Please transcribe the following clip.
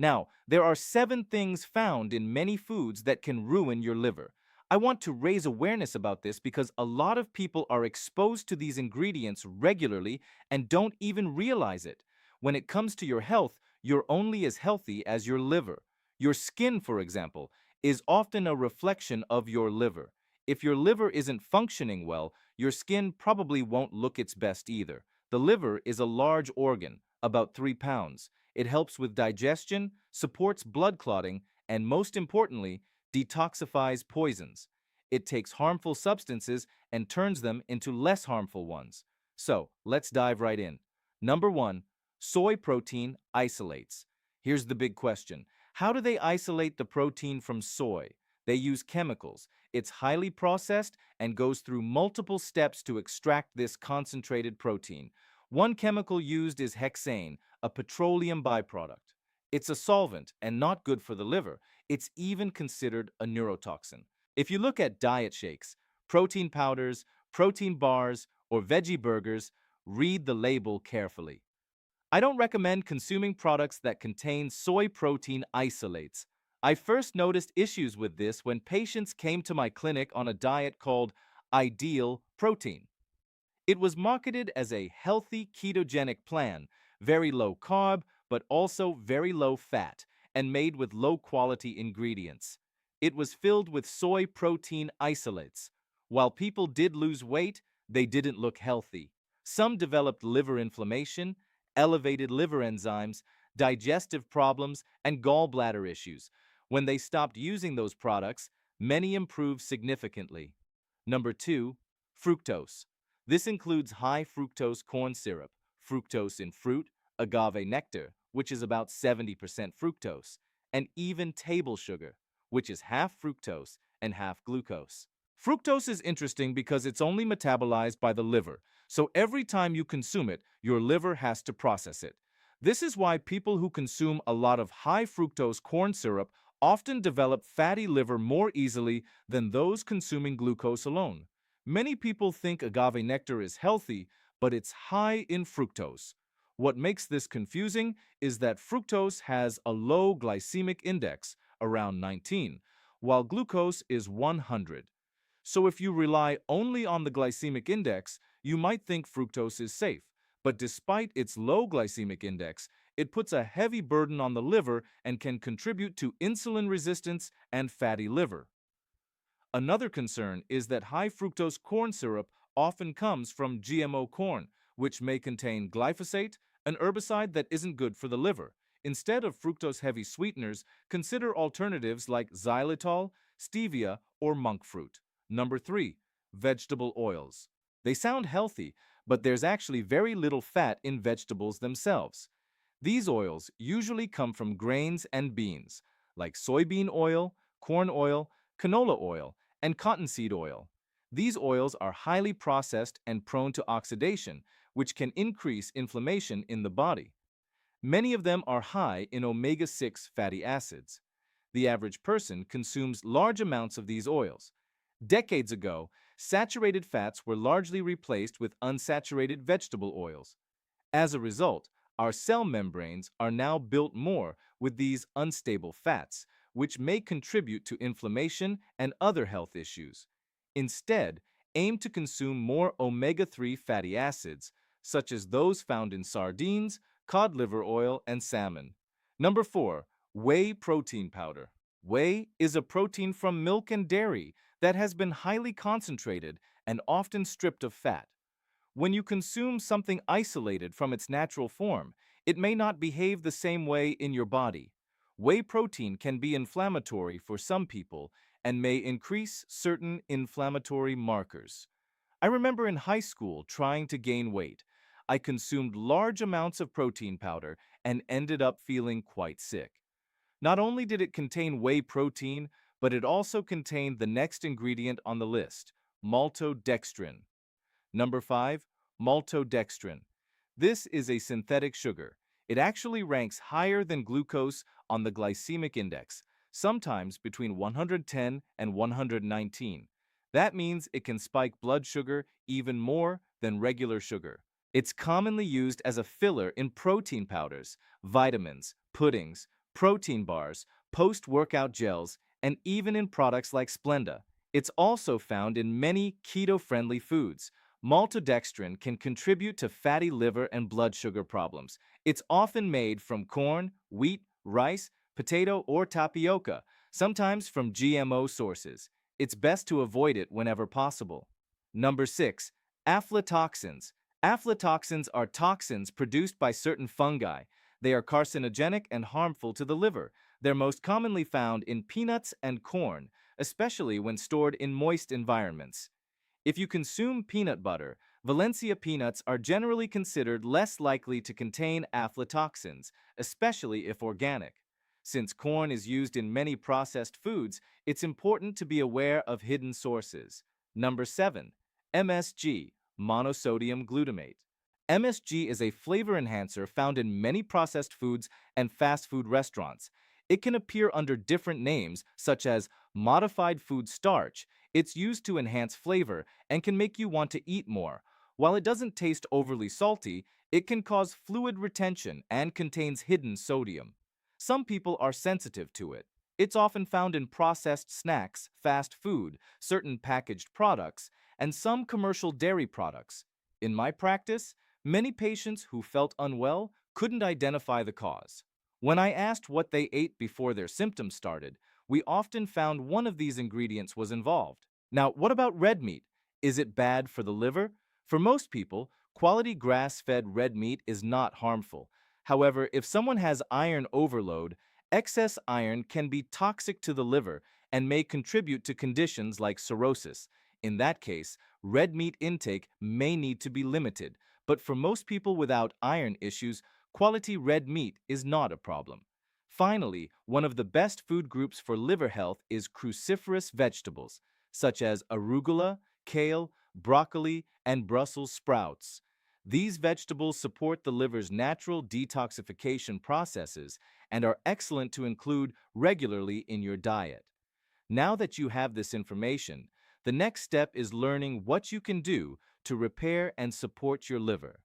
Now, there are 7 things found in many foods that can ruin your liver. I want to raise awareness about this because a lot of people are exposed to these ingredients regularly and don't even realize it. When it comes to your health, you're only as healthy as your liver. Your skin, for example, is often a reflection of your liver. If your liver isn't functioning well, your skin probably won't look its best either. The liver is a large organ, about 3 pounds. It helps with digestion, supports blood clotting, and most importantly, detoxifies poisons. It takes harmful substances and turns them into less harmful ones. So, let's dive right in. Number 1, soy protein isolates. Here's the big question. How do they isolate the protein from soy? They use chemicals. It's highly processed and goes through multiple steps to extract this concentrated protein. One chemical used is hexane, a petroleum byproduct. It's a solvent and not good for the liver. It's even considered a neurotoxin. If you look at diet shakes, protein powders, protein bars, or veggie burgers, read the label carefully. I don't recommend consuming products that contain soy protein isolates. I first noticed issues with this when patients came to my clinic on a diet called Ideal Protein. It was marketed as a healthy ketogenic plan, very low carb, but also very low fat, and made with low quality ingredients. It was filled with soy protein isolates. While people did lose weight, they didn't look healthy. Some developed liver inflammation, elevated liver enzymes, digestive problems, and gallbladder issues. When they stopped using those products, many improved significantly. Number 2, fructose. This includes high fructose corn syrup, fructose in fruit, agave nectar, which is about 70% fructose, and even table sugar, which is half fructose and half glucose. Fructose is interesting because it's only metabolized by the liver, so every time you consume it, your liver has to process it. This is why people who consume a lot of high fructose corn syrup often develop fatty liver more easily than those consuming glucose alone. Many people think agave nectar is healthy, but it's high in fructose. What makes this confusing is that fructose has a low glycemic index, around 19, while glucose is 100. So if you rely only on the glycemic index, you might think fructose is safe. But despite its low glycemic index, it puts a heavy burden on the liver and can contribute to insulin resistance and fatty liver. Another concern is that high fructose corn syrup often comes from GMO corn, which may contain glyphosate, an herbicide that isn't good for the liver. Instead of fructose-heavy sweeteners, consider alternatives like xylitol, stevia, or monk fruit. Number 3, vegetable oils. They sound healthy, but there's actually very little fat in vegetables themselves. These oils usually come from grains and beans, like soybean oil, corn oil, canola oil, and cottonseed oil. These oils are highly processed and prone to oxidation, which can increase inflammation in the body. Many of them are high in omega-6 fatty acids. The average person consumes large amounts of these oils. Decades ago, saturated fats were largely replaced with unsaturated vegetable oils. As a result, our cell membranes are now built more with these unstable fats, which may contribute to inflammation and other health issues. Instead, aim to consume more omega-3 fatty acids, such as those found in sardines, cod liver oil, and salmon. Number 4, whey protein powder. Whey is a protein from milk and dairy that has been highly concentrated and often stripped of fat. When you consume something isolated from its natural form, it may not behave the same way in your body. Whey protein can be inflammatory for some people and may increase certain inflammatory markers. I remember in high school trying to gain weight. I consumed large amounts of protein powder and ended up feeling quite sick. Not only did it contain whey protein, but it also contained the next ingredient on the list, maltodextrin. Number 5, maltodextrin. This is a synthetic sugar. It actually ranks higher than glucose on the glycemic index, sometimes between 110 and 119. That means it can spike blood sugar even more than regular sugar. It's commonly used as a filler in protein powders, vitamins, puddings, protein bars, post-workout gels, and even in products like Splenda. It's also found in many keto-friendly foods. Maltodextrin can contribute to fatty liver and blood sugar problems. It's often made from corn, wheat, rice, potato, or tapioca, sometimes from GMO sources. It's best to avoid it whenever possible. Number 6. Aflatoxins. Aflatoxins are toxins produced by certain fungi. They are carcinogenic and harmful to the liver. They're most commonly found in peanuts and corn, especially when stored in moist environments. If you consume peanut butter, Valencia peanuts are generally considered less likely to contain aflatoxins, especially if organic. Since corn is used in many processed foods, it's important to be aware of hidden sources. Number 7. MSG, monosodium glutamate. MSG is a flavor enhancer found in many processed foods and fast food restaurants. It can appear under different names, such as modified food starch. It's used to enhance flavor and can make you want to eat more. While it doesn't taste overly salty, it can cause fluid retention and contains hidden sodium. Some people are sensitive to it. It's often found in processed snacks, fast food, certain packaged products, and some commercial dairy products. In my practice, many patients who felt unwell couldn't identify the cause. When I asked what they ate before their symptoms started, we often found one of these ingredients was involved. Now, what about red meat? Is it bad for the liver? For most people, quality grass-fed red meat is not harmful. However, if someone has iron overload, excess iron can be toxic to the liver and may contribute to conditions like cirrhosis. In that case, red meat intake may need to be limited, but for most people without iron issues, quality red meat is not a problem. Finally, one of the best food groups for liver health is cruciferous vegetables, such as arugula, kale, broccoli, and Brussels sprouts. These vegetables support the liver's natural detoxification processes and are excellent to include regularly in your diet. Now that you have this information, the next step is learning what you can do to repair and support your liver.